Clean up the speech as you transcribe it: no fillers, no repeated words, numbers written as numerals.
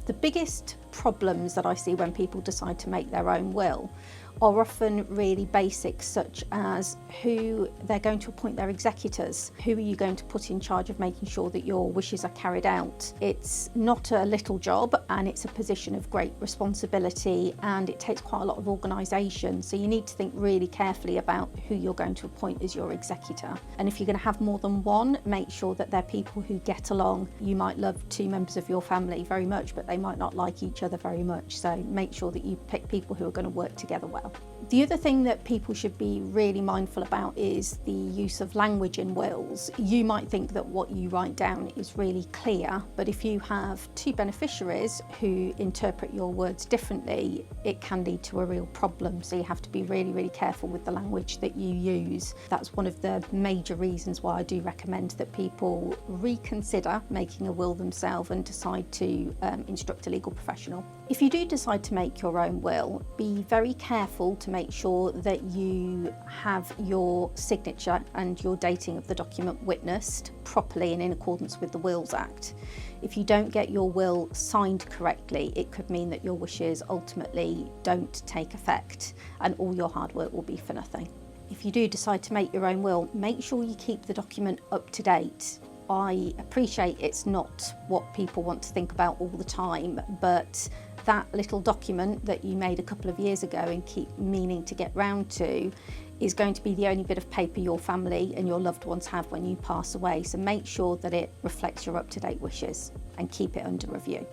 The biggest problems that I see when people decide to make their own will are often really basic, such as who they're going to appoint their executors. Who are you going to put in charge of making sure that your wishes are carried out? It's not a little job, and it's a position of great responsibility, and it takes quite a lot of organisation. So you need to think really carefully about who you're going to appoint as your executor. And if you're going to have more than one, make sure that they're people who get along. You might love two members of your family very much, but they might not like each other very much. So make sure that you pick people who are going to work together well. The other thing that people should be really mindful about is the use of language in wills. You might think that what you write down is really clear, but if you have two beneficiaries who interpret your words differently, it can lead to a real problem. So you have to be really, really careful with the language that you use. That's one of the major reasons why I do recommend that people reconsider making a will themselves and decide to instruct a legal professional. If you do decide to make your own will, be very careful to make sure that you have your signature and your dating of the document witnessed properly and in accordance with the Wills Act. If you don't get your will signed correctly, it could mean that your wishes ultimately don't take effect and all your hard work will be for nothing. If you do decide to make your own will, make sure you keep the document up to date. I appreciate it's not what people want to think about all the time, but that little document that you made a couple of years ago and keep meaning to get round to is going to be the only bit of paper your family and your loved ones have when you pass away. So make sure that it reflects your up-to-date wishes and keep it under review.